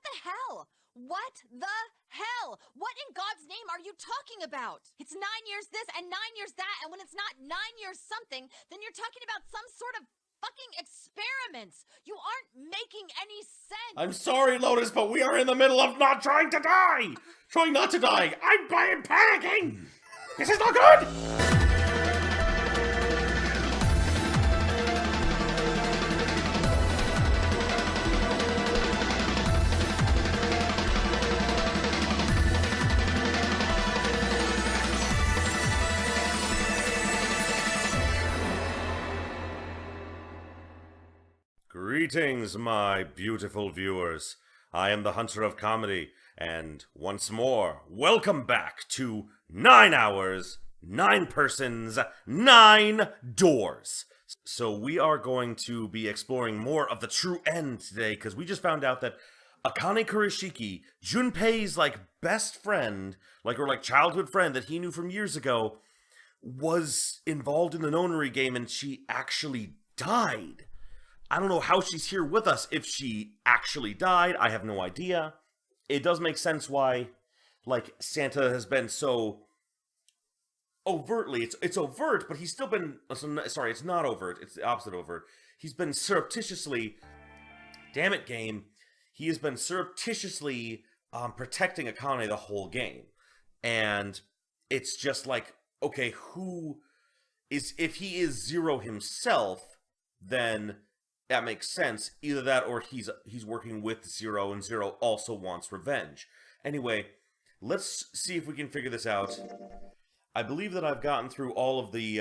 the hell? What the hell? What in God's name are you talking about? It's 9 years this and 9 years that, and when it's not 9 years something, then you're talking about some sort of fucking experiments. You aren't making any sense. I'm sorry, Lotus, but we are in the middle of not trying to die. Trying not to die. I'm panicking. This is not good. Greetings, my beautiful viewers. I am the Hunter of Comedy, and once more, welcome back to 9 hours, 9 persons, 9 doors. So we are going to be exploring more of the true end today, because we just found out that Akane Kurishiki, Junpei's best friend, or childhood friend that he knew from years ago, was involved in the Nonary game, and she actually died. I don't know how she's here with us. If she actually died, I have no idea. It does make sense why, Santa has been so overtly, it's overt, but he's still been, sorry, it's not overt, it's the opposite overt. He's been surreptitiously, damn it game, he has been surreptitiously protecting Akane the whole game. And it's just okay, if he is Zero himself, then that makes sense. Either that or he's working with Zero, and Zero also wants revenge. Anyway, let's see if we can figure this out. I believe that I've gotten through all of the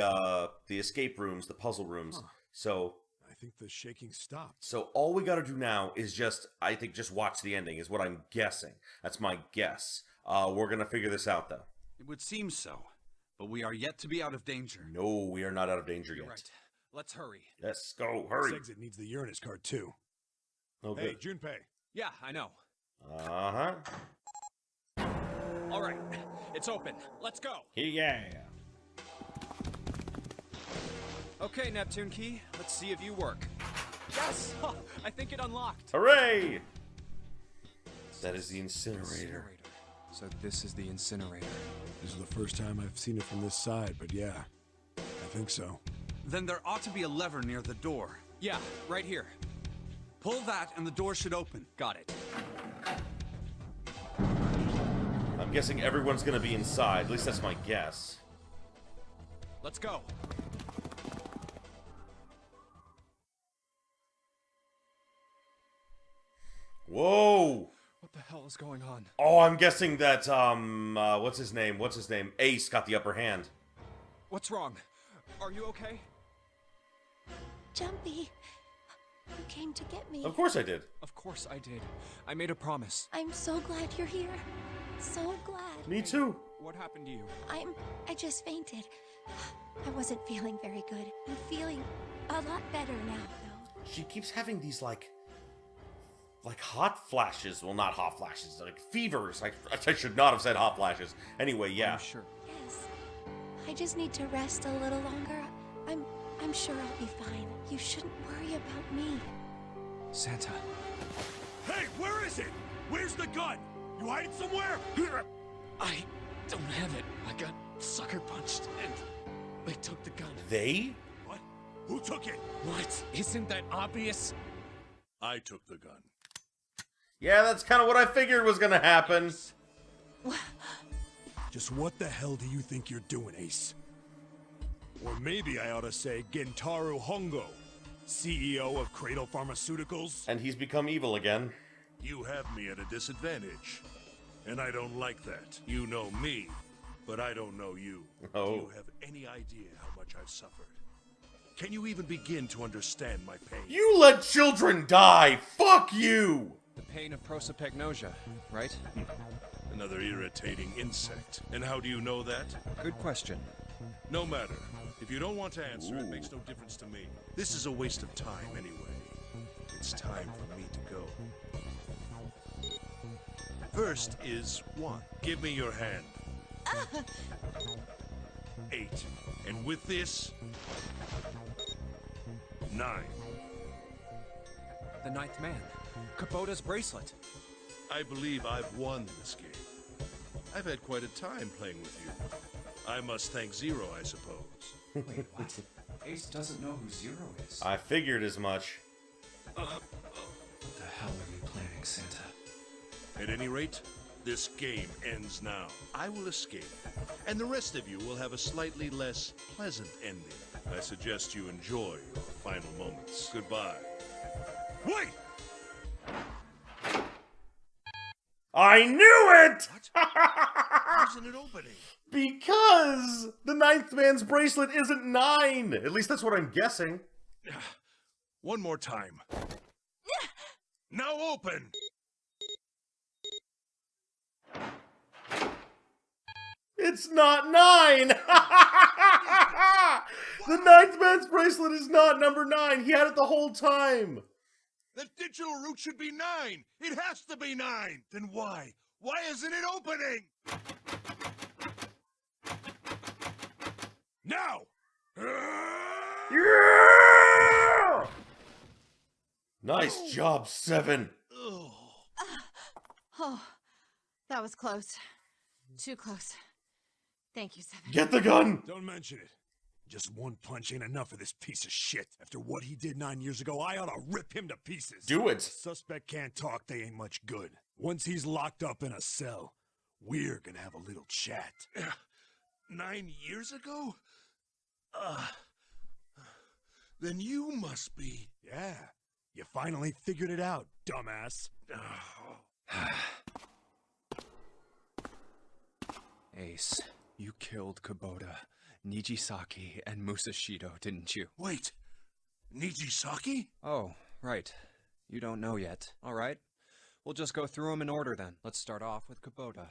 escape rooms, the puzzle rooms. Huh. So I think the shaking stopped. So all we got to do now is just watch the ending is what I'm guessing. That's my guess. We're going to figure this out though. It would seem so, but we are yet to be out of danger. No, we are not out of danger yet. Right. Let's hurry. Let's go, hurry. This exit needs the Uranus card, too. Okay. Hey, Junpei. Yeah, I know. Uh-huh. All right, it's open. Let's go. Yeah. Okay, Neptune Key, let's see if you work. Yes! I think it unlocked. Hooray! That is the incinerator. So this is the incinerator. This is the first time I've seen it from this side, but yeah, I think so. Then there ought to be a lever near the door. Yeah, right here. Pull that and the door should open. Got it. I'm guessing everyone's gonna be inside. At least that's my guess. Let's go. Whoa! What the hell is going on? Oh, I'm guessing that, what's his name? Ace got the upper hand. What's wrong? Are you okay? Jumpy, you came to get me. Of course I did. Of course I did. I made a promise. I'm so glad you're here. So glad. Me too. What happened to you? I just fainted. I wasn't feeling very good. I'm feeling a lot better now, though. She keeps having these, hot flashes. Well, not hot flashes, fevers. I should not have said hot flashes. Anyway, yeah. I'm sure. Yes. I just need to rest a little longer. I'm sure I'll be fine. You shouldn't worry about me. Santa. Hey, where is it? Where's the gun? You hide it somewhere? I don't have it. I got sucker punched and they took the gun. They? What? Who took it? What? Isn't that obvious? I took the gun. Yeah, that's kind of what I figured was gonna happen. Just what the hell do you think you're doing, Ace? Or maybe I ought to say Gentaro Hongo, CEO of Cradle Pharmaceuticals. And he's become evil again. You have me at a disadvantage, and I don't like that. You know me, but I don't know you. Oh. Do you have any idea how much I've suffered? Can you even begin to understand my pain? You let children die! Fuck you! The pain of prosopagnosia, right? Another irritating insect. And how do you know that? Good question. No matter. If you don't want to answer, it makes no difference to me. This is a waste of time anyway. It's time for me to go. First is 1. Give me your hand. 8. And with this, 9. The ninth man. Kubota's bracelet. I believe I've won this game. I've had quite a time playing with you. I must thank Zero, I suppose. Wait, what? Ace doesn't know who Zero is. I figured as much. What the hell are you planning, Santa? At any rate, this game ends now. I will escape, and the rest of you will have a slightly less pleasant ending. I suggest you enjoy your final moments. Goodbye. Wait! I knew it! Why isn't it opening? Because the ninth man's bracelet isn't 9. At least that's what I'm guessing. One more time. Now open! It's not 9! The ninth man's bracelet is not number 9. He had it the whole time. The digital root should be 9. It has to be 9. Then why? Why isn't it opening? Now! Yeah! Nice job, 7. Oh, that was close. Too close. Thank you, 7. Get the gun! Don't mention it. Just one punch ain't enough of this piece of shit. After what he did 9 years ago, I ought to rip him to pieces. Do it. Suspect can't talk, they ain't much good. Once he's locked up in a cell, we're gonna have a little chat. 9 years ago? Then you must be... Yeah, you finally figured it out, dumbass. Ace, you killed Kubota, Nijisaki, and Musashido, didn't you? Wait, Nijisaki? Oh, right. You don't know yet. All right. We'll just go through them in order then. Let's start off with Kubota.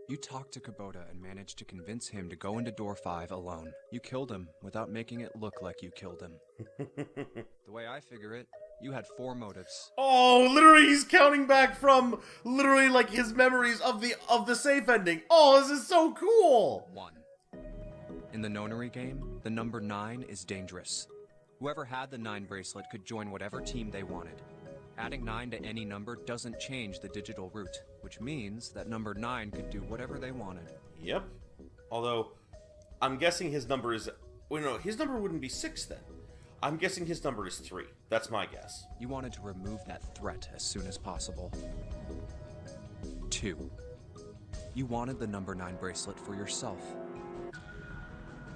You talked to Kubota and managed to convince him to go into door 5 alone. You killed him without making it look like you killed him. The way I figure it, you had 4 motives. Oh, literally he's counting back from literally like his memories of the safe ending. Oh, this is so cool. 1. In the Nonary game, the number 9 is dangerous. Whoever had the 9 bracelet could join whatever team they wanted. Adding 9 to any number doesn't change the digital root, which means that number 9 could do whatever they wanted. Yep. Although, I'm guessing his number is... Wait, no, his number wouldn't be 6 then. I'm guessing his number is 3. That's my guess. You wanted to remove that threat as soon as possible. 2. You wanted the number 9 bracelet for yourself,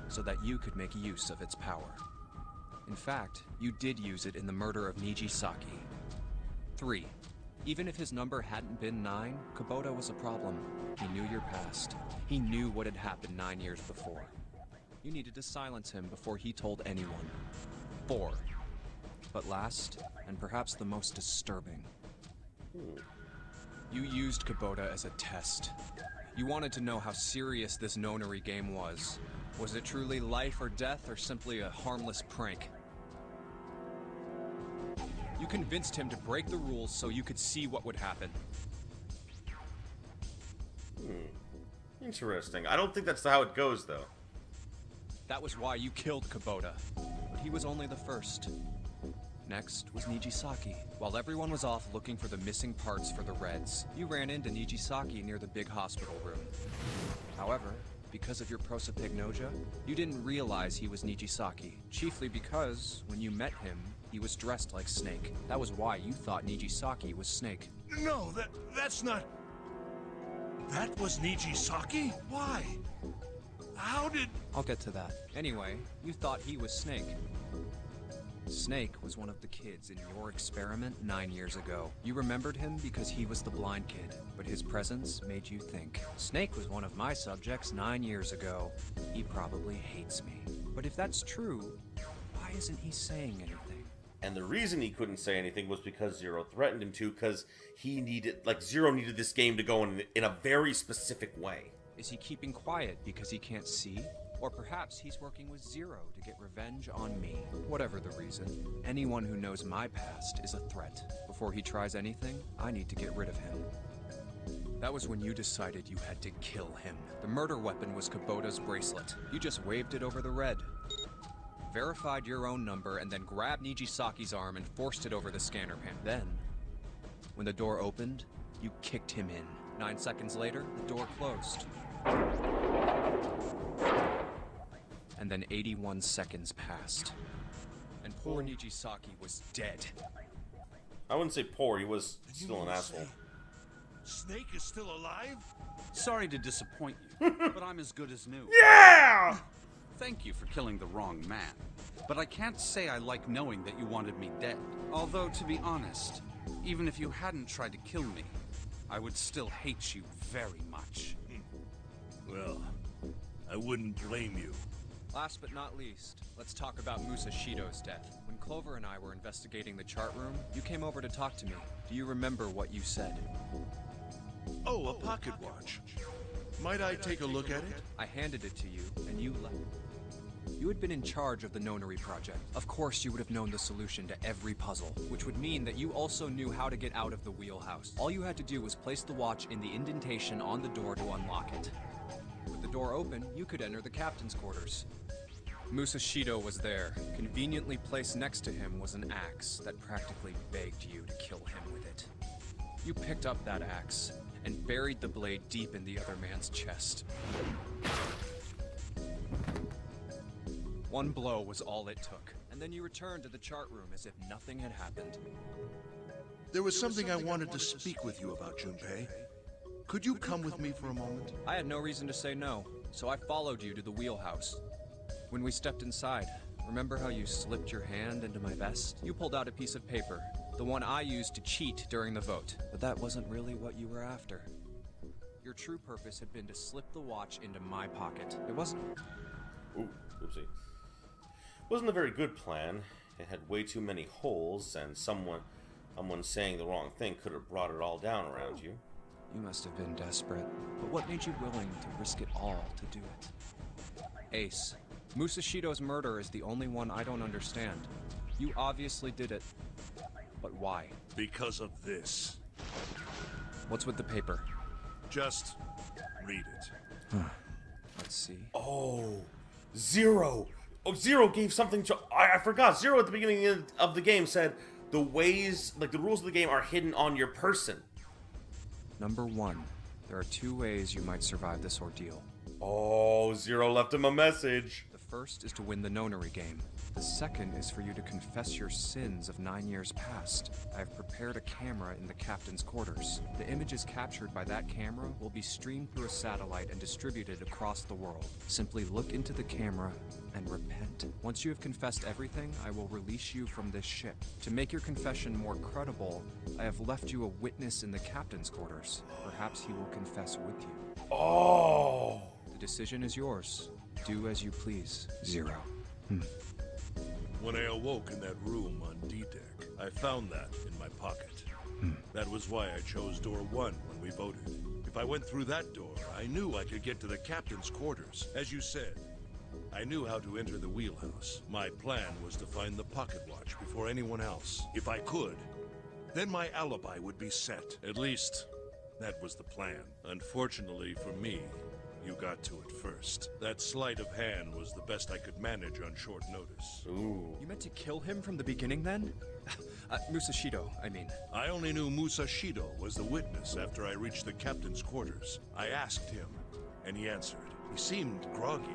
so that you could make use of its power. In fact, you did use it in the murder of Nijisaki. 3. Even if his number hadn't been 9, Kubota was a problem. He knew your past. He knew what had happened 9 years before. You needed to silence him before he told anyone. 4. But last, and perhaps the most disturbing, you used Kubota as a test. You wanted to know how serious this Nonary game was. Was it truly life or death, or simply a harmless prank? You convinced him to break the rules so you could see what would happen. Interesting. I don't think that's how it goes, though. That was why you killed Kubota. But he was only the first. Next was Nijisaki. While everyone was off looking for the missing parts for the Reds, you ran into Nijisaki near the big hospital room. However, because of your prosopagnosia, you didn't realize he was Nijisaki. Chiefly because, when you met him, he was dressed like Snake. That was why you thought Nijisaki was Snake. No, that's not... That was Nijisaki? Why? How did... I'll get to that. Anyway, you thought he was Snake. Snake was one of the kids in your experiment 9 years ago. You remembered him because he was the blind kid, but his presence made you think. Snake was one of my subjects 9 years ago. He probably hates me. But if that's true, why isn't he saying anything? And the reason he couldn't say anything was because Zero threatened him to, because he needed, like, Zero needed this game to go in a very specific way. Is he keeping quiet because he can't see? Or perhaps he's working with Zero to get revenge on me. Whatever the reason, anyone who knows my past is a threat. Before he tries anything, I need to get rid of him. That was when you decided you had to kill him. The murder weapon was Kubota's bracelet. You just waved it over the red. Verified your own number, and then grabbed Nijisaki's arm and forced it over the scanner panel. Then, when the door opened, You kicked him in. 9 seconds later, the door closed. And then 81 seconds passed. And poor Nijisaki was dead. I wouldn't say poor, he was still an asshole. Snake is still alive? Sorry to disappoint you, but I'm as good as new. Yeah! Thank you for killing the wrong man. But I can't say I like knowing that you wanted me dead. Although, to be honest, even if you hadn't tried to kill me, I would still hate you very much. Well, I wouldn't blame you. Last but not least, let's talk about Musashido's death. When Clover and I were investigating the chart room, you came over to talk to me. Do you remember what you said? Oh, a pocket watch. Might I take a look at it? I handed it to you, and you left. You had been in charge of the Nonary project. Of course, you would have known the solution to every puzzle, which would mean that you also knew how to get out of the wheelhouse. All you had to do was place the watch in the indentation on the door to unlock it. With the door open, you could enter the captain's quarters. Musashido was there. Conveniently placed next to him was an axe that practically begged you to kill him with it. You picked up that axe and buried the blade deep in the other man's chest. One blow was all it took, and then you returned to the chart room as if nothing had happened. There was something I wanted to speak with you about, Junpei. Could you come with me for a moment? I had no reason to say no, so I followed you to the wheelhouse. When we stepped inside, remember how you slipped your hand into my vest? You pulled out a piece of paper, the one I used to cheat during the vote. But that wasn't really what you were after. Your true purpose had been to slip the watch into my pocket. It wasn't... Ooh, oopsie. Wasn't a very good plan. It had way too many holes, and someone saying the wrong thing could have brought it all down around you. You must have been desperate. But what made you willing to risk it all to do it? Ace, Musashido's murder is the only one I don't understand. You obviously did it. But why? Because of this. What's with the paper? Just read it. Let's see. Oh, Zero. Oh, Zero gave something to... I forgot. Zero at the beginning of the game said the ways, like the rules of the game are hidden on your person. Number 1, there are 2 ways you might survive this ordeal. Oh, Zero left him a message. The first is to win the Nonary game. The second is for you to confess your sins of 9 years past. I have prepared a camera in the captain's quarters. The images captured by that camera will be streamed through a satellite and distributed across the world. Simply look into the camera and repent. Once you have confessed everything, I will release you from this ship. To make your confession more credible, I have left you a witness in the captain's quarters. Perhaps he will confess with you. Oh. The decision is yours. Do as you please, Zero. When I awoke in that room on D-Deck, I found that in my pocket. That was why I chose door 1 when we voted. If I went through that door, I knew I could get to the captain's quarters. As you said, I knew how to enter the wheelhouse. My plan was to find the pocket watch before anyone else. If I could, then my alibi would be set. At least, that was the plan. Unfortunately for me, you got to it first. That sleight of hand was the best I could manage on short notice. Ooh. You meant to kill him from the beginning then? Musashido, I mean. I only knew Musashido was the witness after I reached the captain's quarters. I asked him, and he answered. He seemed groggy.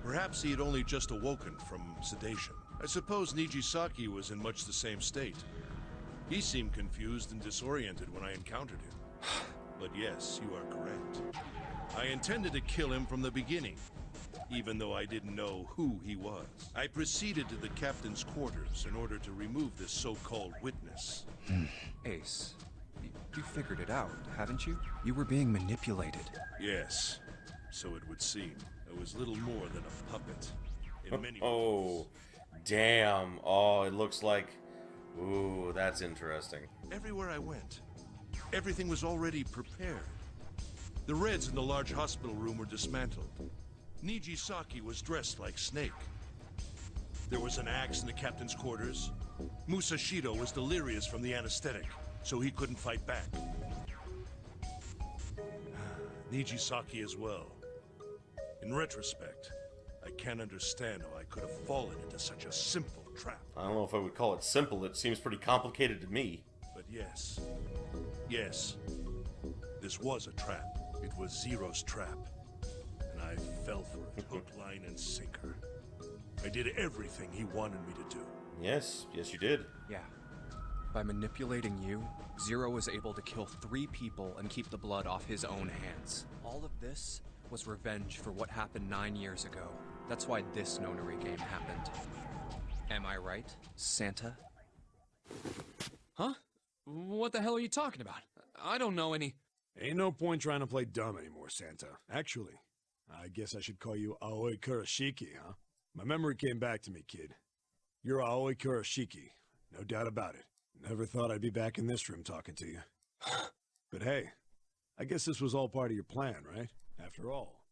Perhaps he had only just awoken from sedation. I suppose Nijisaki was in much the same state. He seemed confused and disoriented when I encountered him. But yes, you are correct. I intended to kill him from the beginning, even though I didn't know who he was. I proceeded to the captain's quarters in order to remove this so-called witness. Ace, you figured it out, haven't you? You were being manipulated. Yes, so it would seem. I was little more than a puppet. In many Oh, ways. damn. Oh, it looks like... Ooh, that's interesting. Everywhere I went, everything was already prepared. The Reds in the large hospital room were dismantled. Nijisaki was dressed like Snake. There was an axe in the captain's quarters. Musashido was delirious from the anesthetic, so he couldn't fight back. Nijisaki as well. In retrospect, I can't understand how I could have fallen into such a simple trap. I don't know if I would call it simple. It seems pretty complicated to me. But yes, Yes. This was a trap. It was Zero's trap. And I fell for it, hook, line, and sinker. I did everything he wanted me to do. Yes, you did. Yeah. By manipulating you, Zero was able to kill 3 people and keep the blood off his own hands. All of this was revenge for what happened 9 years ago. That's why this Nonary game happened. Am I right, Santa? Huh? What the hell are you talking about? I don't know any... Ain't no point trying to play dumb anymore, Santa. Actually, I guess I should call you Aoi Kurashiki, huh? My memory came back to me, kid. You're Aoi Kurashiki, no doubt about it. Never thought I'd be back in this room talking to you. But hey, I guess this was all part of your plan, right? After all,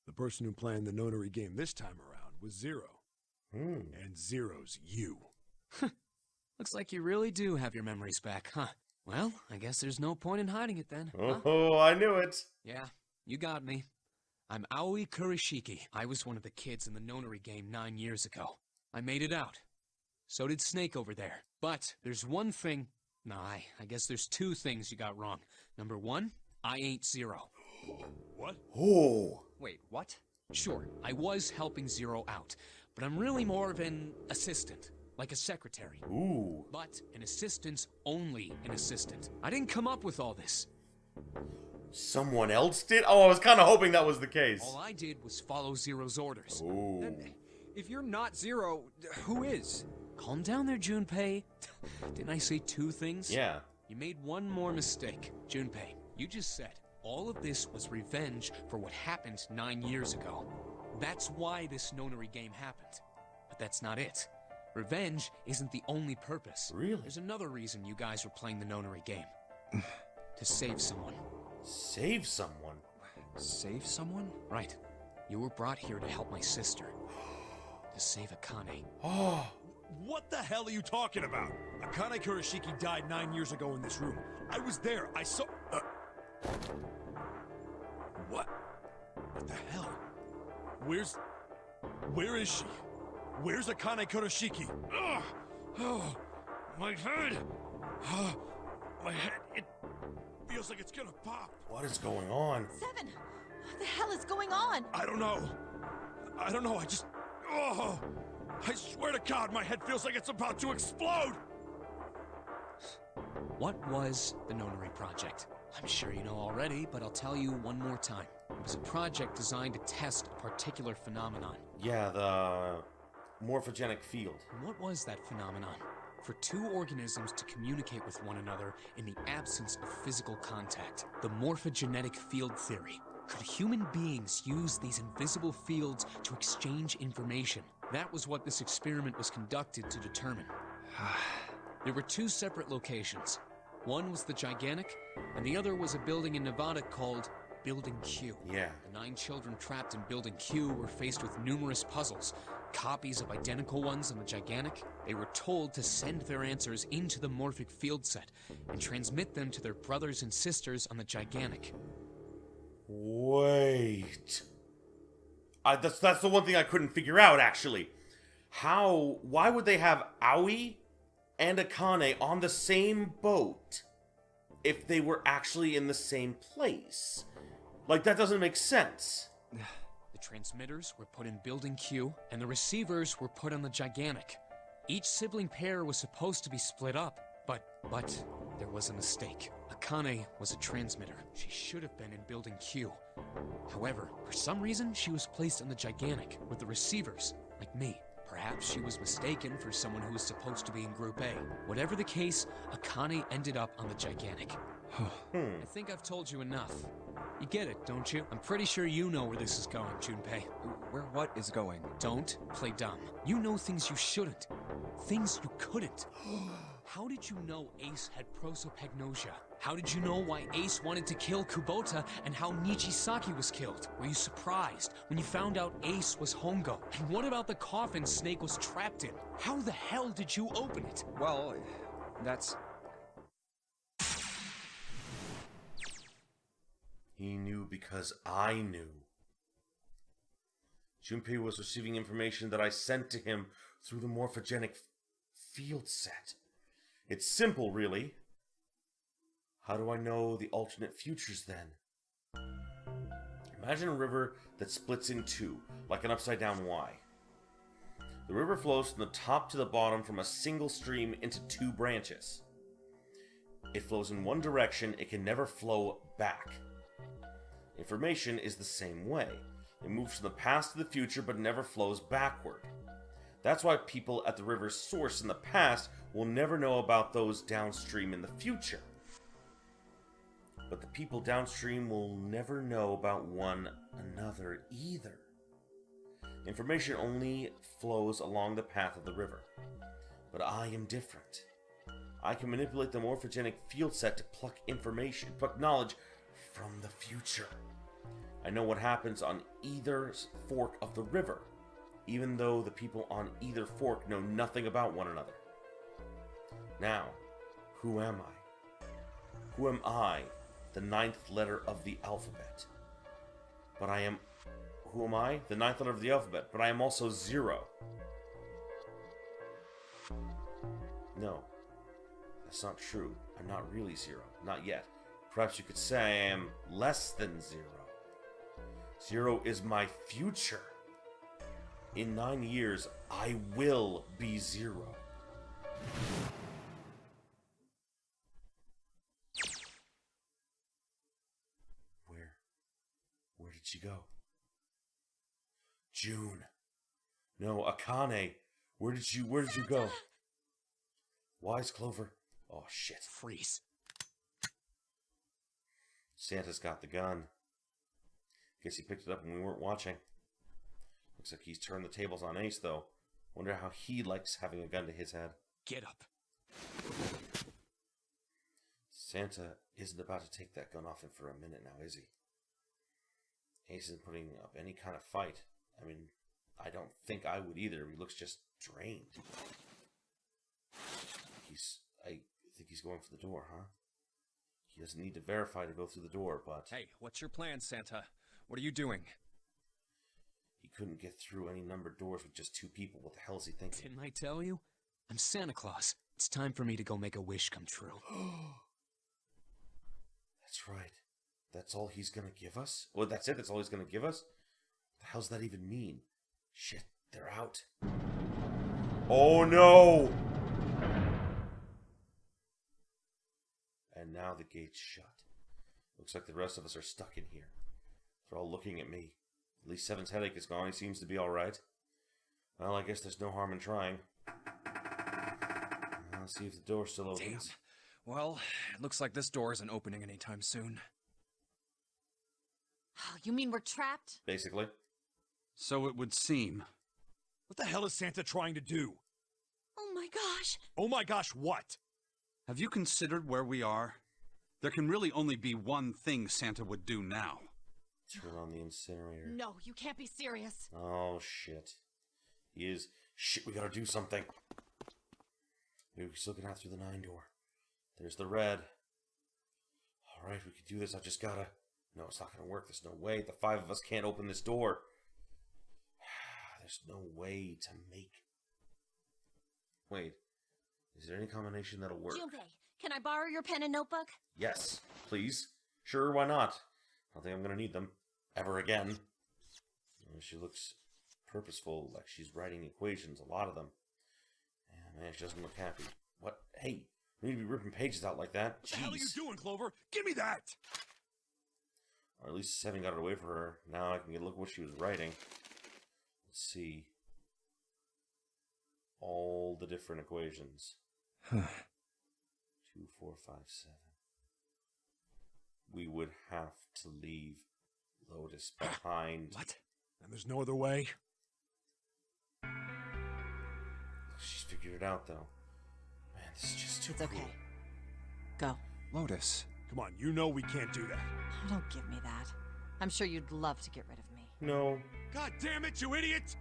the person who planned the Nonary game this time around was Zero. And Zero's you. Looks like you really do have your memories back, huh? Well, I guess there's no point in hiding it then, huh? Oh, I knew it. Yeah, you got me. I'm Aoi Kurashiki. I was one of the kids in the Nonary game 9 years ago. I made it out. So did Snake over there. But there's one thing... Nah, I guess there's 2 things you got wrong. Number 1, I ain't Zero. What? Oh. Wait, what? Sure, I was helping Zero out, but I'm really more of an assistant. Like a secretary. Ooh. But an assistant's only an assistant. I didn't come up with all this. Someone else did? Oh, I was kind of hoping that was the case. All I did was follow Zero's orders. Ooh. Then, if you're not Zero, who is? Calm down there, Junpei. Didn't I say 2 things? Yeah. You made one more mistake. Junpei, you just said all of this was revenge for what happened 9 years ago. That's why this Nonary game happened. But that's not it. Revenge isn't the only purpose. Really? There's another reason you guys were playing the Nonary game. To save someone. Save someone? Save someone? Right. You were brought here to help my sister. To save Akane. Oh. What the hell are you talking about? Akane Kurashiki died 9 years ago in this room. I was there. I saw... What? What the hell? Where is she? Where's Akane Kurashiki? Ugh! Oh, my head! My head, it feels like it's gonna pop. What is going on? 7! What the hell is going on? I don't know. I just... Oh! I swear to God, my head feels like it's about to explode! What was the Nonary Project? I'm sure you know already, but I'll tell you one more time. It was a project designed to test a particular phenomenon. Yeah, the morphogenic field. And what was that phenomenon? For 2 organisms to communicate with one another in the absence of physical contact. The morphogenetic field theory. Could human beings use these invisible fields to exchange information? That was what this experiment was conducted to determine. There were 2 separate locations. One was the Gigantic, and the other was a building in Nevada called Building Q. Yeah. The 9 children trapped in Building Q were faced with numerous puzzles, copies of identical ones on the Gigantic. They were told to send their answers into the morphic field set and transmit them to their brothers and sisters on the Gigantic. Wait. That's the one thing I couldn't figure out, actually. Why would they have Aoi and Akane on the same boat if they were actually in the same place? Like, that doesn't make sense. The transmitters were put in Building Q, and the receivers were put on the Gigantic. Each sibling pair was supposed to be split up, but there was a mistake. Akane was a transmitter. She should have been in Building Q. However, for some reason, she was placed on the Gigantic with the receivers, like me. Perhaps she was mistaken for someone who was supposed to be in Group A. Whatever the case, Akane ended up on the Gigantic. I think I've told you enough. You get it, don't you? I'm pretty sure you know where this is going, Junpei. Where what is going? Don't play dumb. You know things you shouldn't. Things you couldn't. How did you know Ace had prosopagnosia? How did you know why Ace wanted to kill Kubota and how Nichisaki was killed? Were you surprised when you found out Ace was Hongo? And what about the coffin Snake was trapped in? How the hell did you open it? Well, that's... He knew because I knew. Junpei was receiving information that I sent to him through the morphogenic field set. It's simple, really. How do I know the alternate futures then? Imagine a river that splits in two, like an upside-down Y. The river flows from the top to the bottom from a single stream into two branches. It flows in one direction, it can never flow back. Information is the same way. It moves from the past to the future but never flows backward. That's why people at the river's source in the past will never know about those downstream in the future. But the people downstream will never know about one another either. Information only flows along the path of the river. But I am different. I can manipulate the morphogenic field set to pluck information, pluck knowledge from the future. I know what happens on either fork of the river, even though the people on either fork know nothing about one another. Now, who am I? Who am I? The 9th letter of the alphabet. But I am... Who am I? The 9th letter of the alphabet, but I am also 0. No, that's not true. I'm not really 0. Not yet. Perhaps you could say I am less than 0. 0 is my future. In 9 years, I will be 0. Where did she go? June. No, Akane. Where did you go? Wise Clover. Oh shit. Freeze. Santa's got the gun. Guess he picked it up when we weren't watching. Looks like he's turned the tables on Ace, though. Wonder how he likes having a gun to his head. Get up. Santa isn't about to take that gun off him for a minute now, is he? Ace isn't putting up any kind of fight. I mean, I don't think I would either. He looks just drained. I think he's going for the door, huh? He doesn't need to verify to go through the door, but... Hey, what's your plan, Santa? What are you doing? He couldn't get through any numbered doors with just 2 people. What the hell is he thinking? Didn't I tell you? I'm Santa Claus. It's time for me to go make a wish come true. That's right. That's all he's gonna give us? Well, that's it? That's all he's gonna give us? What the hell's that even mean? Shit, they're out. Oh no! And now the gate's shut. Looks like the rest of us are stuck in here. They're all looking at me. At least Seven's headache is gone. He seems to be alright. Well, I guess there's no harm in trying. Let's see if the door still opens. Damn. Well, it looks like this door isn't opening anytime soon. You mean we're trapped? Basically. So it would seem. What the hell is Santa trying to do? Oh my gosh. Oh my gosh, what? Have you considered where we are? There can really only be one thing Santa would do now. Turn on the incinerator. No, you can't be serious. Oh, shit. He is... Shit, we gotta do something. Maybe we can still get out through the 9 door. There's the red. Alright, we can do this. I just gotta... No, it's not gonna work. There's no way. The 5 of us can't open this door. There's no way to make... Wait. Is there any combination that'll work? Junpei, can I borrow your pen and notebook? Yes, please. Sure, why not? I don't think I'm gonna need them. Ever again. She looks purposeful, like she's writing equations, a lot of them. And man, she doesn't look happy. What? Hey, we need to be ripping pages out like that. What the hell are you doing, Clover? Give me that! Or at least Seven got it away from her. Now I can get a look at what she was writing. Let's see. All the different equations. 2, 4, 5, 7. We would have to leave Lotus behind. What? And there's no other way? She's figured it out, though. Man, this is just too It's okay. cool. Go. Lotus. Come on, you know we can't do that. Oh, don't give me that. I'm sure you'd love to get rid of me. No. God damn it, you idiot!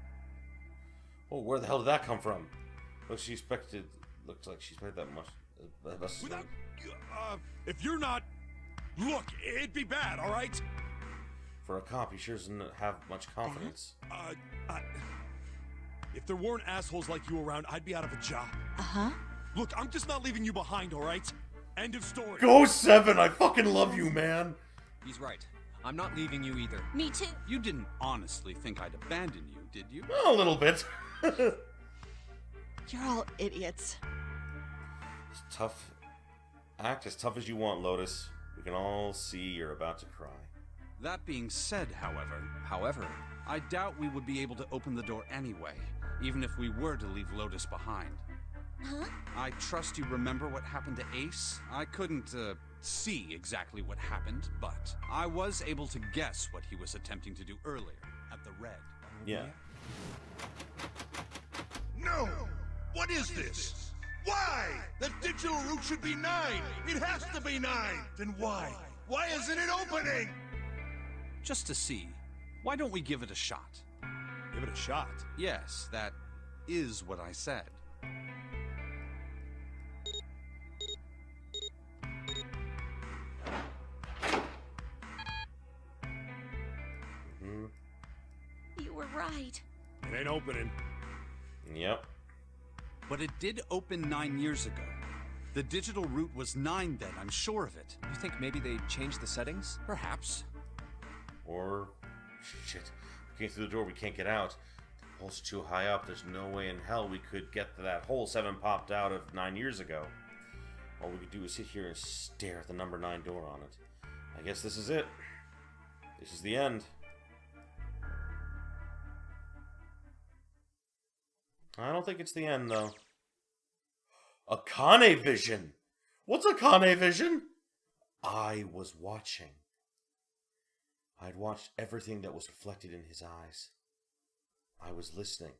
Oh, where the hell did that come from? Well, she expected... Looks like she expected that much. Without... if you're not... Look, it'd be bad, alright? For a cop, he sure doesn't have much confidence. If there weren't assholes like you around, I'd be out of a job. Uh-huh. Look, I'm just not leaving you behind, alright? End of story. Go 7! I fucking love you, man! He's right. I'm not leaving you either. Me too. You didn't honestly think I'd abandon you, did you? A little bit. You're all idiots. It's tough. Act as tough as you want, Lotus. We can all see you're about to cry. That being said, however, I doubt we would be able to open the door anyway, even if we were to leave Lotus behind. Huh? I trust you remember what happened to Ace? I couldn't, see exactly what happened, but I was able to guess what he was attempting to do earlier at the Red. Yeah. No! What is this? Why? The digital route should be 9! It has to be 9! Then why? Why isn't it opening? Just to see, why don't we give it a shot? Give it a shot. Yes, that is what I said. You were right. It ain't opening. Yep. But it did open 9 years ago. The digital route was 9 then, I'm sure of it. You think maybe they changed the settings? Perhaps. Or... shit. We came through the door, we can't get out. The pole's too high up, there's no way in hell we could get to that hole 7 popped out of 9 years ago. All we could do is sit here and stare at the number 9 door on it. I guess this is it. This is the end. I don't think it's the end, though. Akane vision! What's Akane vision? I was watching. I'd watched everything that was reflected in his eyes. I was listening.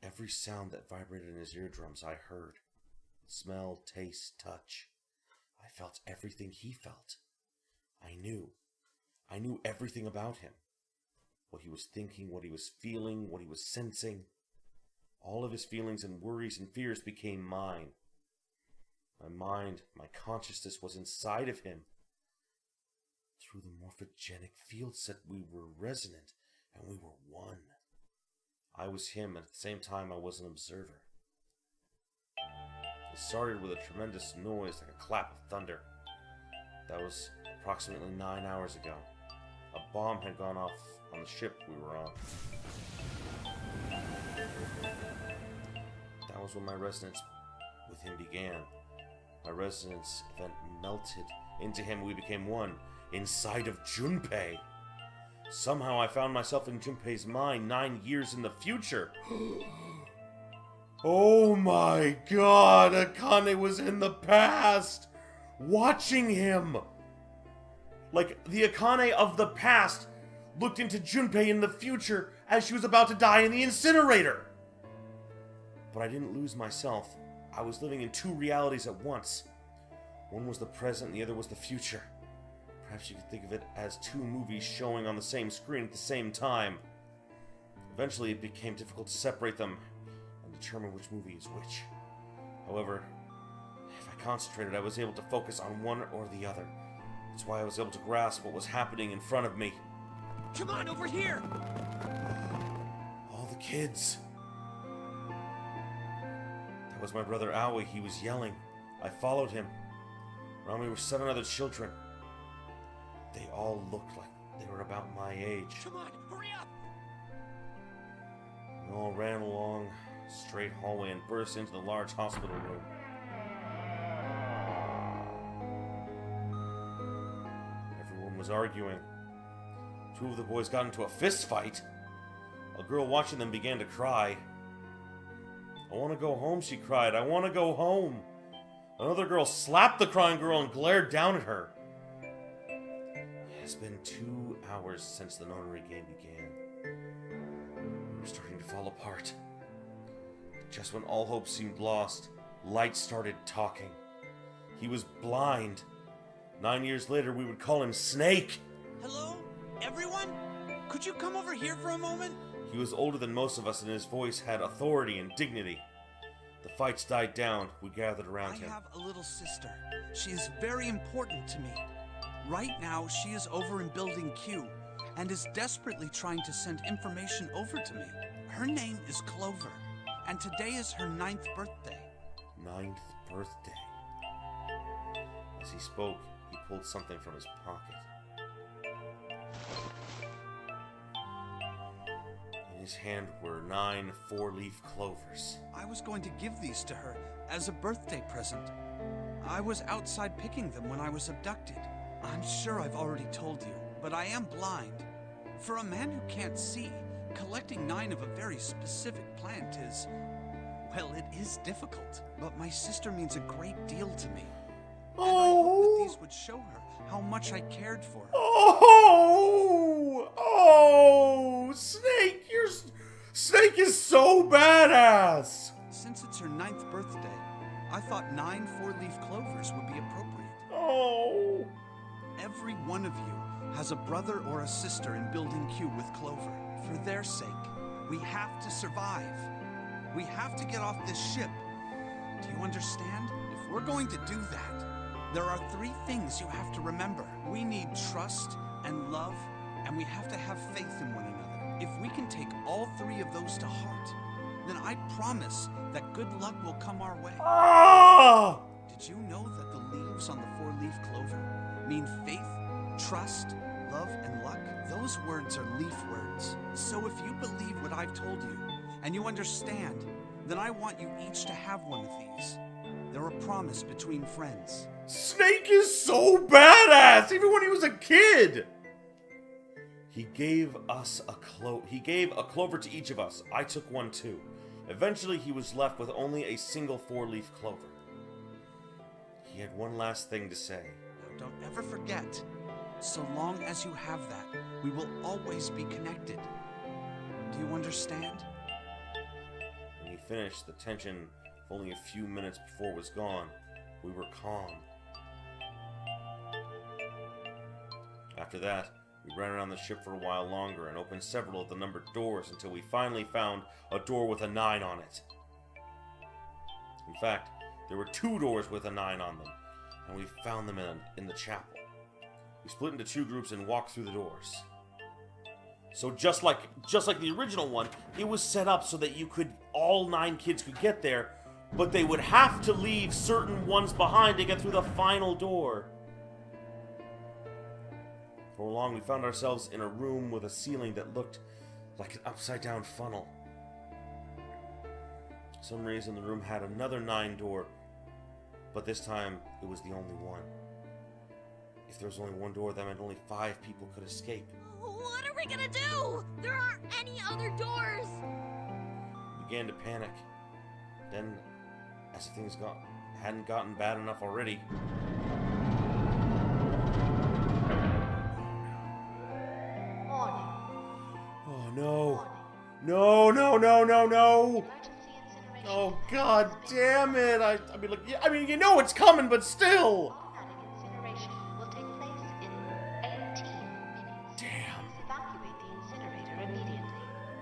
Every sound that vibrated in his eardrums I heard. Smell, taste, touch. I felt everything he felt. I knew. I knew everything about him. What he was thinking, what he was feeling, what he was sensing. All of his feelings and worries and fears became mine. My mind, my consciousness was inside of him. Through the morphogenic fields that we were resonant and we were one. I was him, and at the same time I was an observer. It started with a tremendous noise like a clap of thunder. That was approximately 9 hours ago. A bomb had gone off on the ship we were on. That was when my resonance with him began. My resonance event melted into him. We became one, inside of Junpei. Somehow I found myself in Junpei's mind 9 years in the future. Oh my god, Akane was in the past, watching him. Like, the Akane of the past looked into Junpei in the future as she was about to die in the incinerator. But I didn't lose myself. I was living in 2 realities at once. One was the present and the other was the future. Perhaps you could think of it as 2 movies showing on the same screen at the same time. Eventually it became difficult to separate them and determine which movie is which. However, if I concentrated, I was able to focus on one or the other. That's why I was able to grasp what was happening in front of me. Come on, over here! All the kids. That was my brother Aoi. He was yelling. I followed him. Around me were 7 other children. They all looked like they were about my age. Come on, hurry up! We all ran along a straight hallway and burst into the large hospital room. Everyone was arguing. 2 of the boys got into a fist fight. A girl watching them began to cry. I want to go home, she cried. I want to go home. Another girl slapped the crying girl and glared down at her. It's been 2 hours since the Nonary game began. We were starting to fall apart. Just when all hope seemed lost, Light started talking. He was blind. 9 years later, we would call him Snake. Hello? Everyone? Could you come over here for a moment? He was older than most of us, and his voice had authority and dignity. The fights died down. We gathered around him. I have a little sister. She is very important to me. Right now, she is over in Building Q, and is desperately trying to send information over to me. Her name is Clover, and today is her 9th birthday. 9th birthday. As he spoke, he pulled something from his pocket. In his hand were 9 four-leaf clovers. I was going to give these to her as a birthday present. I was outside picking them when I was abducted. I'm sure I've already told you, but I am blind. For a man who can't see, collecting 9 of a very specific plant is... well, it is difficult. But my sister means a great deal to me. And I hope that these would show her how much I cared for her. Oh, Snake, Snake is so badass. Since it's her 9th birthday, I thought 9 four-leaf clovers would be appropriate. Oh. Every one of you has a brother or a sister in Building Q with Clover. For their sake, we have to survive. We have to get off this ship. Do you understand? If we're going to do that, there are 3 things you have to remember. We need trust and love, and we have to have faith in one another. If we can take all 3 of those to heart, then I promise that good luck will come our way. Ah! Did you know that the leaves on the 4-leaf clover mean faith, trust, love, and luck? Those words are leaf words. So if you believe what I've told you, and you understand, then I want you each to have one of these. They're a promise between friends. Snake is so badass, even when he was a kid. He gave us a clover to each of us. I took one too. Eventually, he was left with only a single 4-leaf clover. He had one last thing to say. Now, don't ever forget, so long as you have that, we will always be connected. Do you understand? When he finished, the tension only a few minutes before was gone. We were calm. After that, we ran around the ship for a while longer and opened several of the numbered doors until we finally found a door with a 9 on it. In fact, there were 2 doors with a 9 on them, and we found them in the chapel. We split into 2 groups and walked through the doors. So just like the original one, it was set up so that all 9 kids could get there, but they would have to leave certain ones behind to get through the final door. Before long, we found ourselves in a room with a ceiling that looked like an upside-down funnel. For some reason, the room had another 9 door, but this time, it was the only one. If there was only one door, that meant only 5 people could escape. What are we gonna do? There aren't any other doors! We began to panic. Then, as if things hadn't gotten bad enough already, oh no. No, no, no, no, no! Oh, god damn it! I mean, you know it's coming, but still! Incineration will take place in 18 minutes. Damn. Evacuate the incinerator immediately.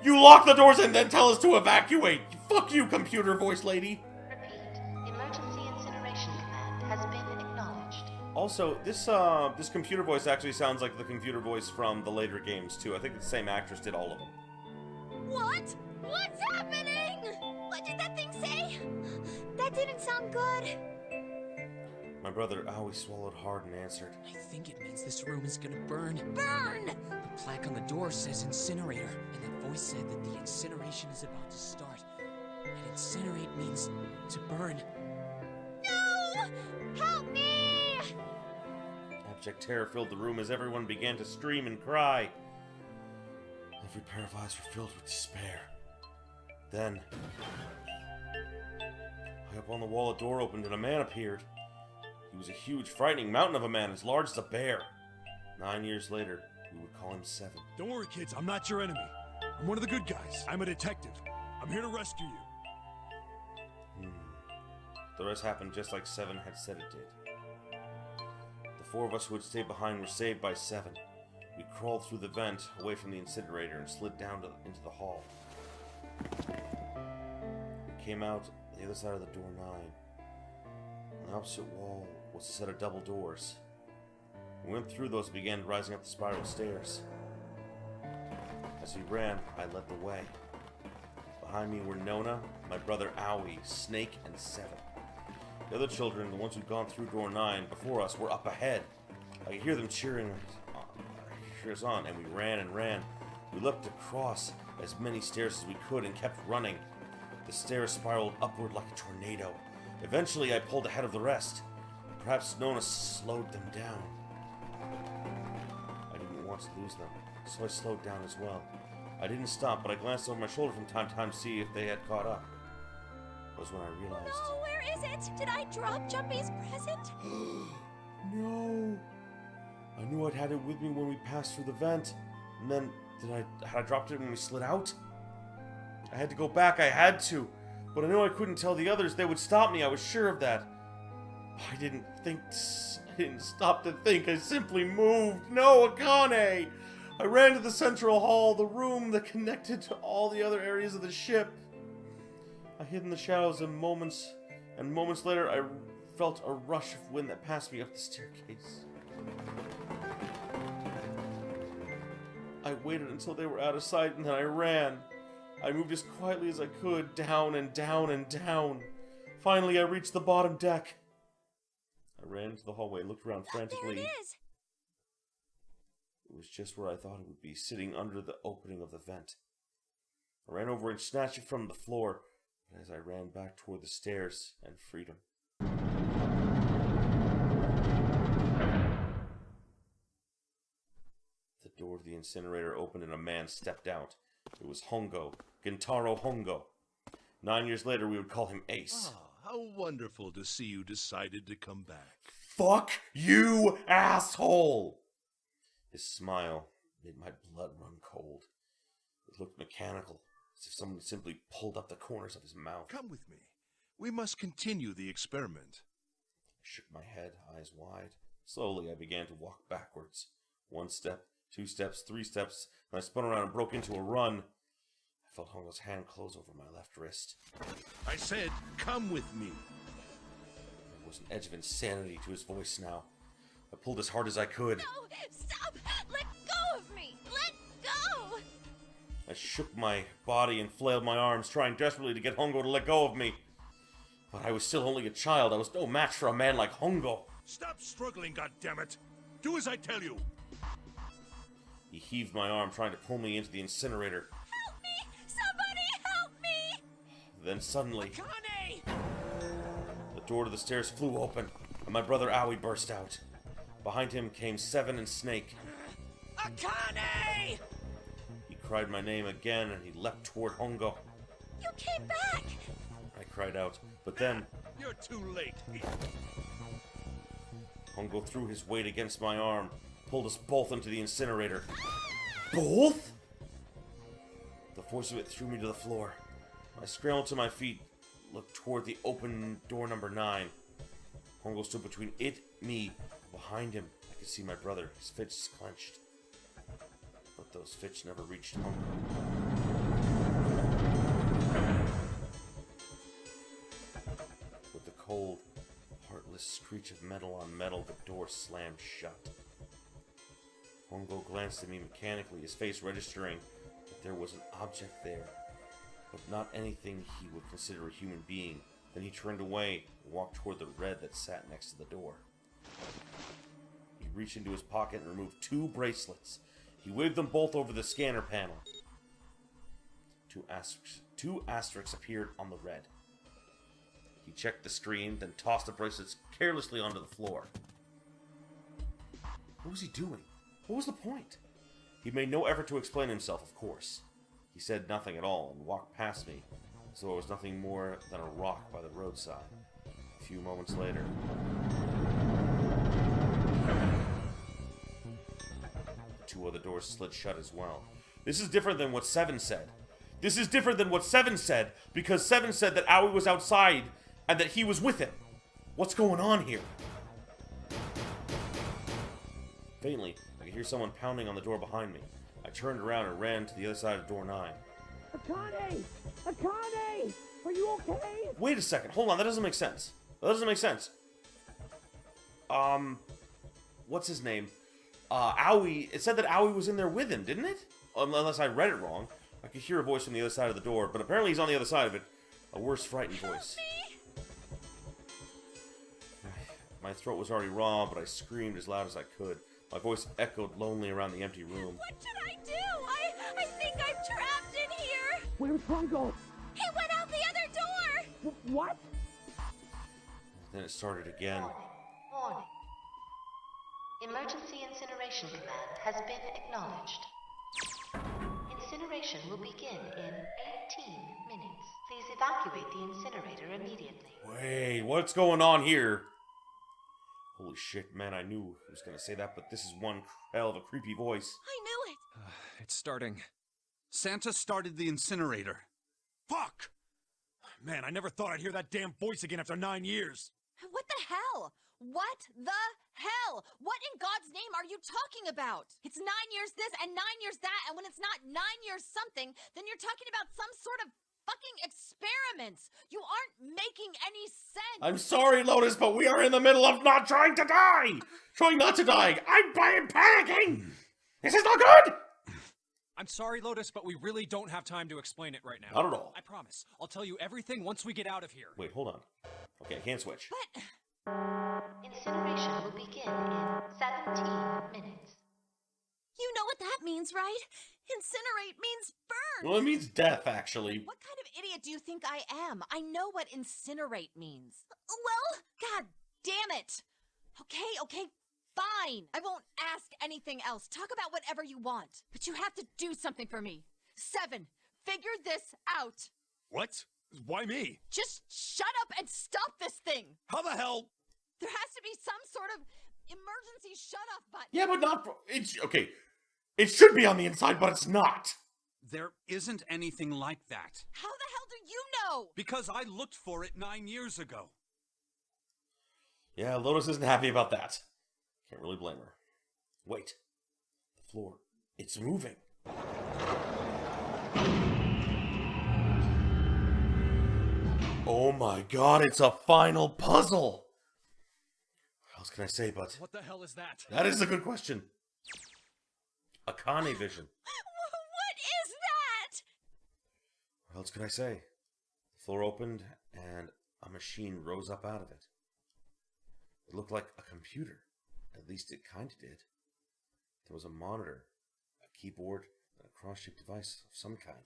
You lock the doors and then tell us to evacuate! Fuck you, computer voice lady! Repeat. Emergency incineration command has been acknowledged. Also, this computer voice actually sounds like the computer voice from the later games, too. I think the same actress did all of them. What? What's happening? What did that thing say? That didn't sound good. My brother always swallowed hard and answered. I think it means this room is gonna burn. Burn! The plaque on the door says incinerator, and that voice said that the incineration is about to start. And incinerate means to burn. No! Help me! Abject terror filled the room as everyone began to scream and cry. Every pair of eyes were filled with despair. Then, high up on the wall, a door opened and a man appeared. He was a huge, frightening mountain of a man as large as a bear. 9 years later, we would call him 7. Don't worry, kids. I'm not your enemy. I'm one of the good guys. I'm a detective. I'm here to rescue you. The rest happened just like 7 had said it did. The 4 of us who had stayed behind were saved by 7. We crawled through the vent away from the incinerator and slid down into the hall. We came out the other side of the door 9. On the opposite wall was a set of double doors. We went through those and began rising up the spiral stairs. As we ran, I led the way. Behind me were Nona, my brother Owie, Snake, and 7. The other children, the ones who'd gone through door 9 before us, were up ahead. I could hear them cheering us on, and we ran and ran. We leapt across as many stairs as we could and kept running. The stairs spiraled upward like a tornado. Eventually, I pulled ahead of the rest. Perhaps Nona slowed them down. I didn't want to lose them, so I slowed down as well. I didn't stop, but I glanced over my shoulder from time to time to see if they had caught up. It was when I realized... No, where is it? Did I drop Jumpy's present? No! I knew I'd had it with me when we passed through the vent. And then, had I dropped it when we slid out? I had to go back, I had to. But I knew I couldn't tell the others, they would stop me, I was sure of that. I didn't stop to think, I simply moved. No, Akane! I ran to the central hall, the room that connected to all the other areas of the ship. I hid in the shadows and moments later I felt a rush of wind that passed me up the staircase. I waited until they were out of sight and then I ran. I moved as quietly as I could, down and down and down. Finally, I reached the bottom deck. I ran into the hallway, looked around frantically. There it is! It was just where I thought it would be, sitting under the opening of the vent. I ran over and snatched it from the floor, but as I ran back toward the stairs and freedom. The door to the incinerator opened and a man stepped out. It was Hongo, Gintaro Hongo. 9 years later, we would call him Ace. Ah, how wonderful to see you decided to come back. Fuck you, asshole! His smile made my blood run cold. It looked mechanical, as if someone simply pulled up the corners of his mouth. Come with me. We must continue the experiment. I shook my head, eyes wide. Slowly, I began to walk backwards. 1 step, 2 steps, 3 steps, and I spun around and broke into a run. I felt Hongo's hand close over my left wrist. I said, come with me. There was an edge of insanity to his voice now. I pulled as hard as I could. No! Stop! Let go of me! Let go! I shook my body and flailed my arms, trying desperately to get Hongo to let go of me. But I was still only a child. I was no match for a man like Hongo. Stop struggling, goddammit! Do as I tell you! He heaved my arm, trying to pull me into the incinerator. Help me! Somebody help me! Then suddenly, Akane! the door to the stairs flew open, and my brother Aoi burst out. Behind him came Seven and Snake. Akane! He cried my name again, and he leapt toward Hongo. You came back! I cried out, but then You're too late. Hongo threw his weight against my arm, pulled us both into the incinerator. Both? The force of it threw me to the floor. I scrambled to my feet, looked toward the open door number 9. Hongo stood between it, me. Behind him, I could see my brother, his fists clenched. But those fists never reached Hongo. With the cold, heartless screech of metal on metal, the door slammed shut. Hongo glanced at me mechanically, his face registering that there was an object there, but not anything he would consider a human being. Then he turned away and walked toward the red that sat next to the door. He reached into his pocket and removed 2 bracelets. He waved them both over the scanner panel. 2 asterisks appeared on the red. He checked the screen, then tossed the bracelets carelessly onto the floor. What was he doing? What was the point? He made no effort to explain himself, of course. He said nothing at all and walked past me, as though it was nothing more than a rock by the roadside. A few moments later, the 2 other doors slid shut as well. This is different than what Seven said. This is different than what Seven said, because Seven said that Aoi was outside and that he was with him. What's going on here? Faintly, I could hear someone pounding on the door behind me. I turned around and ran to the other side of door 9. Akane! Akane! Are you okay? Wait a second. Hold on. That doesn't make sense. That doesn't make sense. What's his name? Aoi. It said that Aoi was in there with him, didn't it? Unless I read it wrong. I could hear a voice from the other side of the door, but apparently he's on the other side of it. A worse frightened voice. My throat was already raw, but I screamed as loud as I could. My voice echoed lonely around the empty room. What should I do? I think I'm trapped in here. Where's Hongo? He went out the other door. What? Then it started again. Warning. Emergency incineration command has been acknowledged. Incineration will begin in 18 minutes. Please evacuate the incinerator immediately. Wait, what's going on here? Holy shit, man, I knew I was gonna say that, but this is one hell of a creepy voice. I knew it. It's starting. Santa started the incinerator. Fuck! Man, I never thought I'd hear that damn voice again after 9 years. What the hell? What the hell? What in God's name are you talking about? It's 9 years this and 9 years that, and when it's not 9 years something, then you're talking about some sort of fucking experiments. You aren't making any sense. I'm sorry, Lotus, but we are in the middle of not trying to die! Trying not to die! I'm panicking! This is not good! I'm sorry, Lotus, but we really don't have time to explain it right now. Not at all. I promise. I'll tell you everything once we get out of here. Wait, hold on. Okay, I can't switch. But Incineration will begin in 17 minutes. you know what that means, right? Incinerate means burn. Well, it means death, actually. What kind of idiot do you think I am? I know what incinerate means. Well, god damn it. Okay, fine. I won't ask anything else. Talk about whatever you want. But you have to do something for me. 7, figure this out. What? Why me? Just shut up and stop this thing. How the hell? There has to be some sort of emergency shut-off button. Yeah, but not for... It's... Okay. It should be on the inside, but it's not. There isn't anything like that. How the hell do you know? Because I looked for it 9 years ago. Yeah, Lotus isn't happy about that. Can't really blame her. Wait. The floor. It's moving. Oh my god, it's a final puzzle! What else can I say, but... What the hell is that? That is a good question. Akane vision. What is that? What else can I say? The floor opened, and a machine rose up out of it. It looked like a computer. At least it kinda did. There was a monitor, a keyboard, and a cross-shaped device of some kind.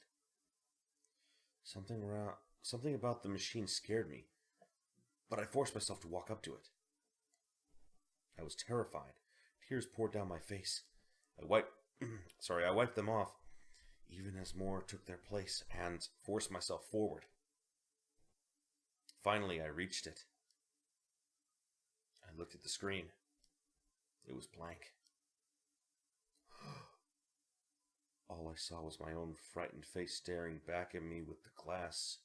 Something about the machine scared me, but I forced myself to walk up to it. I was terrified. Tears poured down my face. I wiped them off, even as more took their place, and forced myself forward. Finally, I reached it. I looked at the screen. It was blank. All I saw was my own frightened face staring back at me with the glass,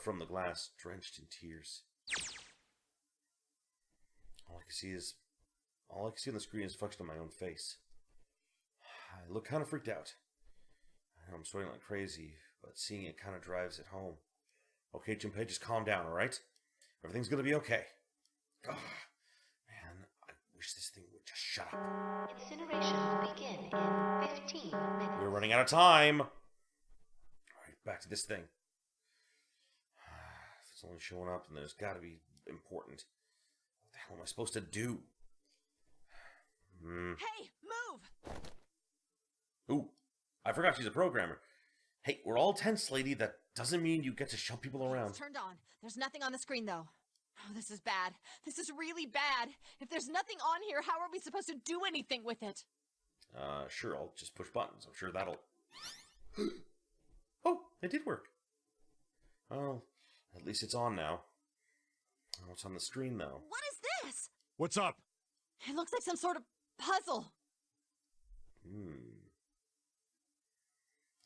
from the glass, drenched in tears. All I can see on the screen is a reflection of my own face. I look kind of freaked out. I know I'm sweating like crazy, but seeing it kind of drives it home. Okay, Junpei, just calm down, alright? Everything's gonna be okay. Ugh, man, I wish this thing would just shut up. Incineration will begin in 15 minutes. We're running out of time. Alright, back to this thing. If it's only showing up, then there's gotta be important. What the hell am I supposed to do? Hey, move! Ooh, I forgot she's a programmer. Hey, we're all tense, lady. That doesn't mean you get to shove people around. It's turned on. There's nothing on the screen, though. Oh, this is bad. This is really bad. If there's nothing on here, how are we supposed to do anything with it? Sure, I'll just push buttons. I'm sure that'll... Oh, it did work. Well, at least it's on now. Oh, it's on the screen, though. What is this? What's up? It looks like some sort of puzzle.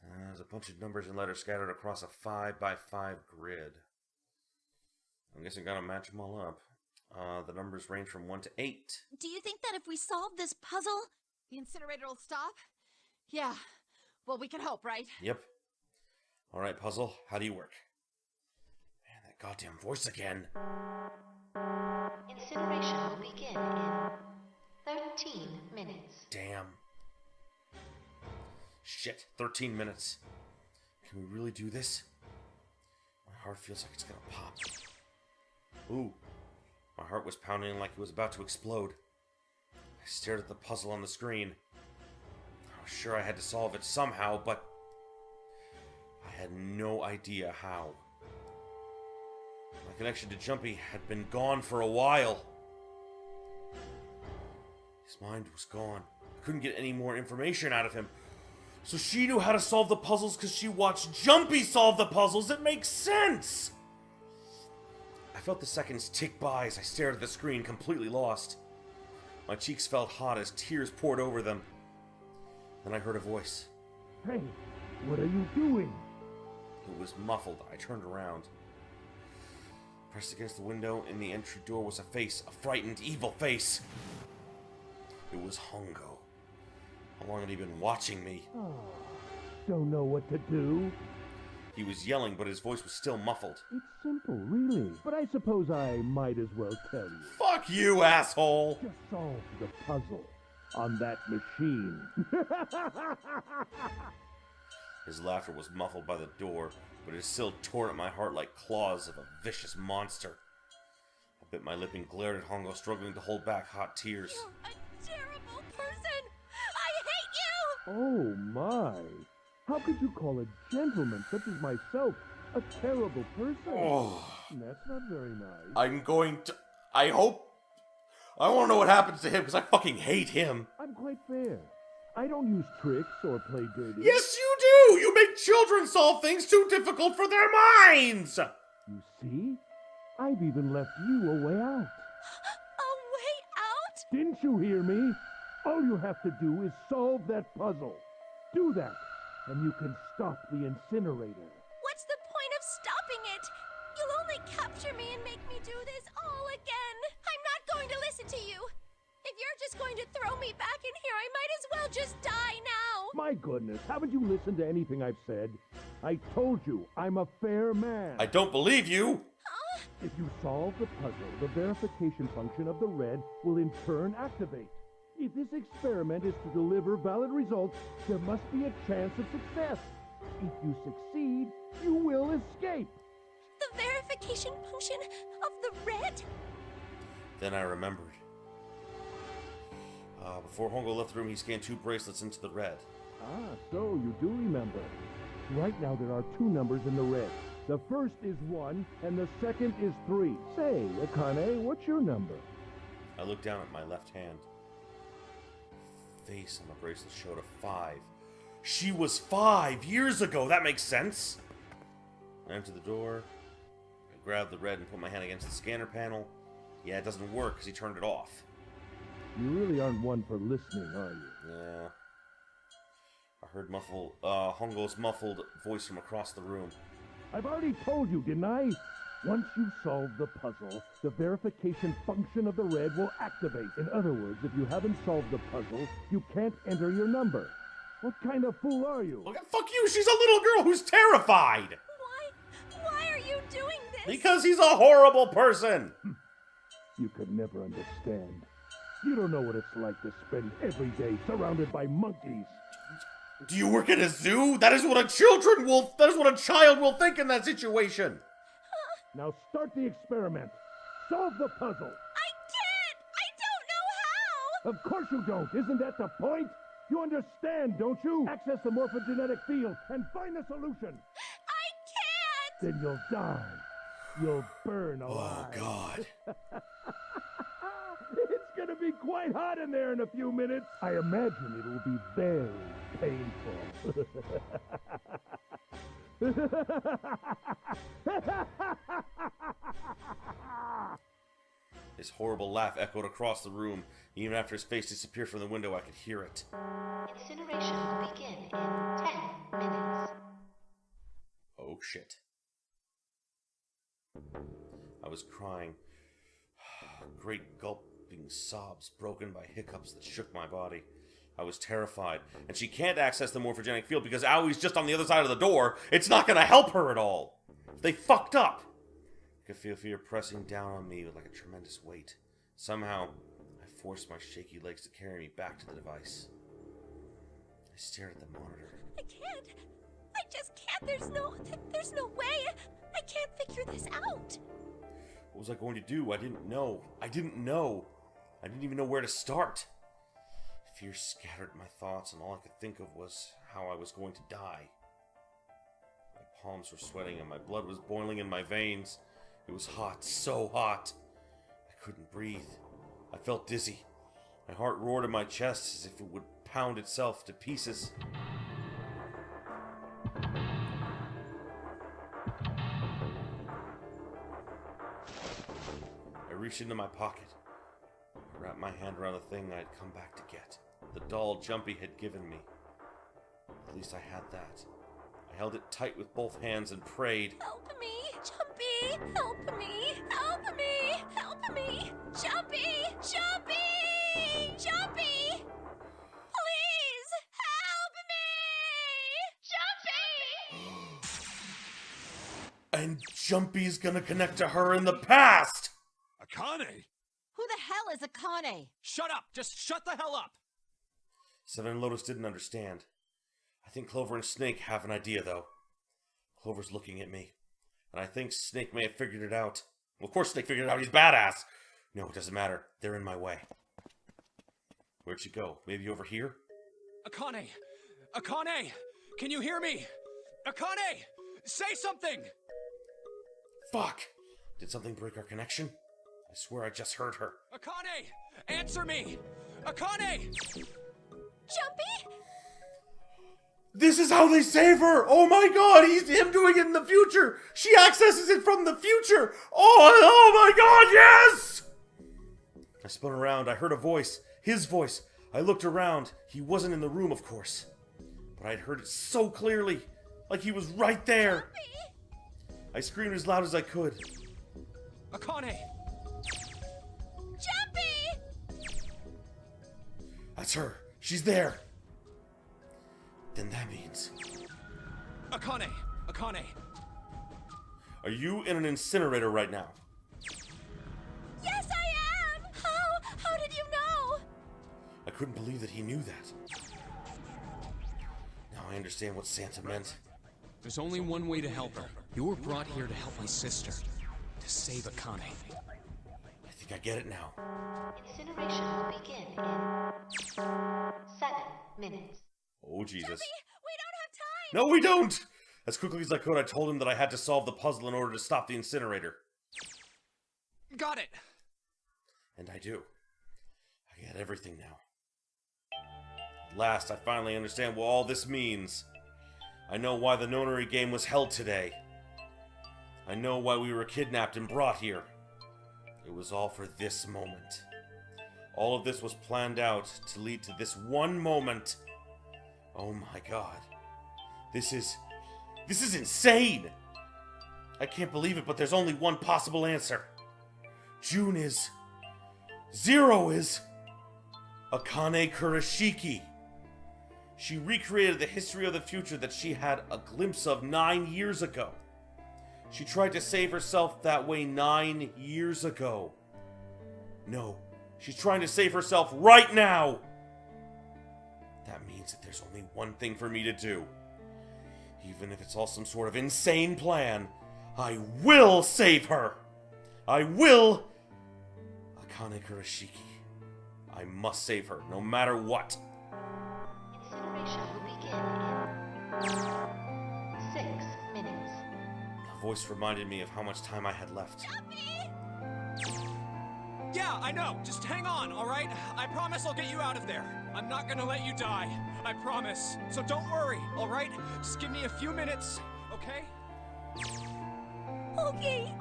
There's a bunch of numbers and letters scattered across a 5x5 grid. I'm guessing I gotta match them all up. The numbers range from 1 to 8. Do you think that if we solve this puzzle, the incinerator will stop? Yeah. Well, we can hope, right? Yep. Alright, puzzle, how do you work? Man, that goddamn voice again. Incineration will begin in 13 minutes. Damn. Shit, 13 minutes. Can we really do this? My heart feels like it's gonna pop. Ooh. My heart was pounding like it was about to explode. I stared at the puzzle on the screen. I was sure I had to solve it somehow, but I had no idea how. My connection to Jumpy had been gone for a while. His mind was gone. I couldn't get any more information out of him. So she knew how to solve the puzzles because she watched Jumpy solve the puzzles. It makes sense! I felt the seconds tick by as I stared at the screen, completely lost. My cheeks felt hot as tears poured over them. Then I heard a voice. Hey, what are you doing? It was muffled. I turned around. Pressed against the window in the entry door was a face, a frightened, evil face. It was Hongo. How long had he been watching me? Oh, don't know what to do. He was yelling, but his voice was still muffled. It's simple, really. But I suppose I might as well tell you. Fuck you, asshole! Just solve the puzzle on that machine. His laughter was muffled by the door, but it still tore at my heart like claws of a vicious monster. I bit my lip and glared at Hongo, struggling to hold back hot tears. You're a terrible person! I hate you! Oh my! How could you call a gentleman such as myself a terrible person? Oh. That's not very nice. I'm going to... I hope... I want to know what happens to him, because I fucking hate him. I'm quite fair. I don't use tricks or play dirty. Yes, you do! You make children solve things too difficult for their minds! You see? I've even left you a way out. A way out? Didn't you hear me? All you have to do is solve that puzzle. Do that, and you can stop the incinerator. What's the point of stopping it? You'll only capture me and make me do this all again. I'm not going to listen to you. If you're just going to throw me back in here, I might as well just die now. My goodness, haven't you listened to anything I've said? I told you, I'm a fair man. I don't believe you! Huh? If you solve the puzzle, the verification function of the red will in turn activate. If this experiment is to deliver valid results, there must be a chance of success. If you succeed, you will escape. The verification function of the red? Then I remembered. Before Hongo left the room, he scanned 2 bracelets into the red. Ah, so you do remember. Right now there are 2 numbers in the red. The first is 1, and the second is 3. Say, Akane, what's your number? I looked down at my left hand. The face on the bracelet showed a 5. She was 5 years ago! That makes sense! I entered the door. I grabbed the red and put my hand against the scanner panel. Yeah, it doesn't work because he turned it off. You really aren't one for listening, are you? Yeah. I heard Hongo's muffled voice from across the room. I've already told you, didn't I? Once you solve the puzzle, the verification function of the red will activate. In other words, if you haven't solved the puzzle, you can't enter your number. What kind of fool are you? Look, fuck you! She's a little girl who's terrified! Why are you doing this? Because he's a horrible person! You could never understand. You don't know what it's like to spend every day surrounded by monkeys. Do you work at a zoo? That is what a child will think in that situation. Now start the experiment. Solve the puzzle. I can't! I don't know how! Of course you don't. Isn't that the point? You understand, don't you? Access the morphogenetic field and find the solution. I can't! Then you'll die. You'll burn alive. Oh, God. It's gonna be quite hot in there in a few minutes. I imagine it'll be very painful. His horrible laugh echoed across the room. Even after his face disappeared from the window, I could hear it. Incineration will begin in 10 minutes. Oh, shit. I was crying. Great gulping sobs broken by hiccups that shook my body. I was terrified. And she can't access the morphogenic field because Aoi's just on the other side of the door. It's not gonna help her at all. They fucked up. I could feel fear pressing down on me with like a tremendous weight. Somehow, I forced my shaky legs to carry me back to the device. I stared at the monitor. I can't. I just can't. There's no way. I can't figure this out. What was I going to do? I didn't know. I didn't even know where to start. Fear scattered my thoughts, and all I could think of was how I was going to die. My palms were sweating, and my blood was boiling in my veins. It was hot, so hot. I couldn't breathe. I felt dizzy. My heart roared in my chest as if it would pound itself to pieces. I reached into my pocket. I wrapped my hand around the thing I had come back to get. The doll Jumpy had given me. At least I had that. I held it tight with both hands and prayed. Help me, Jumpy! Help me! Help me! Help me! Jumpy! Jumpy! Jumpy! Please! Help me! Jumpy! And Jumpy's gonna connect to her in the past! Akane! Who the hell is Akane? Shut up! Just shut the hell up! Seven and Lotus didn't understand. I think Clover and Snake have an idea, though. Clover's looking at me, and I think Snake may have figured it out. Well, of course Snake figured it out. He's badass. No, it doesn't matter. They're in my way. Where'd she go? Maybe over here? Akane! Akane! Can you hear me? Akane! Say something! Fuck! Did something break our connection? I swear I just heard her. Akane! Answer me! Akane! Jumpy? This is how they save her! Oh my god, he's him doing it in the future! She accesses it from the future! Oh my god, yes! I spun around, I heard a voice. His voice. I looked around. He wasn't in the room, of course. But I'd heard it so clearly. Like he was right there. Jumpy? I screamed as loud as I could. Akane! Jumpy! That's her. She's there. Then that means... Akane! Akane! Are you in an incinerator right now? Yes, I am! How did you know? I couldn't believe that he knew that. Now I understand what Santa meant. There's only one way to help her. You were brought here to help my sister. To save Akane. I think I get it now. Incineration will begin in 7 minutes. Oh, Jesus. Jumpy, we don't have time! No, we don't! As quickly as I could, I told him that I had to solve the puzzle in order to stop the incinerator. Got it! And I do. I get everything now. At last, I finally understand what all this means. I know why the Nonary game was held today. I know why we were kidnapped and brought here. It was all for this moment. All of this was planned out to lead to this one moment. Oh my god. This is insane! I can't believe it, but there's only one possible answer. June is... Zero is... Akane Kurashiki. She recreated the history of the future that she had a glimpse of 9 years ago. She tried to save herself that way 9 years ago. No, she's trying to save herself right now! That means that there's only one thing for me to do. Even if it's all some sort of insane plan, I will save her! I will! Akane Kurashiki. I must save her, no matter what. Incineration will begin in 6 minutes. The voice reminded me of how much time I had left. Yeah, I know. Just hang on, alright? I promise I'll get you out of there. I'm not gonna let you die. I promise. So don't worry, alright? Just give me a few minutes, okay? Okay.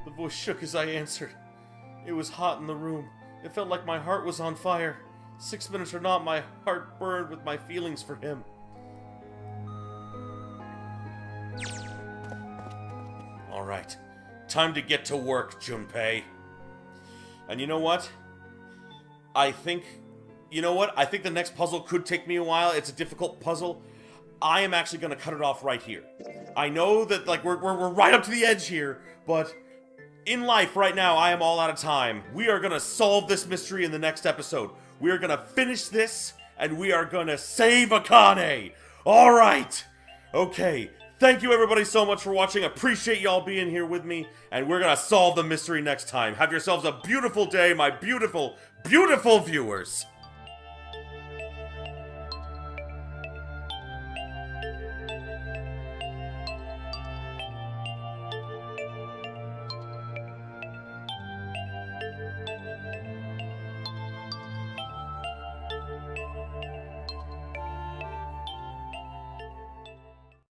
The voice shook as I answered. It was hot in the room. It felt like my heart was on fire. 6 minutes or not, my heart burned with my feelings for him. Alright, time to get to work, Junpei. And you know what? I think the next puzzle could take me a while. It's a difficult puzzle. I am actually going to cut it off right here. I know that like we're right up to the edge here, but in life right now, I am all out of time. We are going to solve this mystery in the next episode. We are going to finish this, and we are going to save Akane. All right. Okay. Thank you everybody so much for watching. Appreciate y'all being here with me. And we're gonna solve the mystery next time. Have yourselves a beautiful day, my beautiful, beautiful viewers.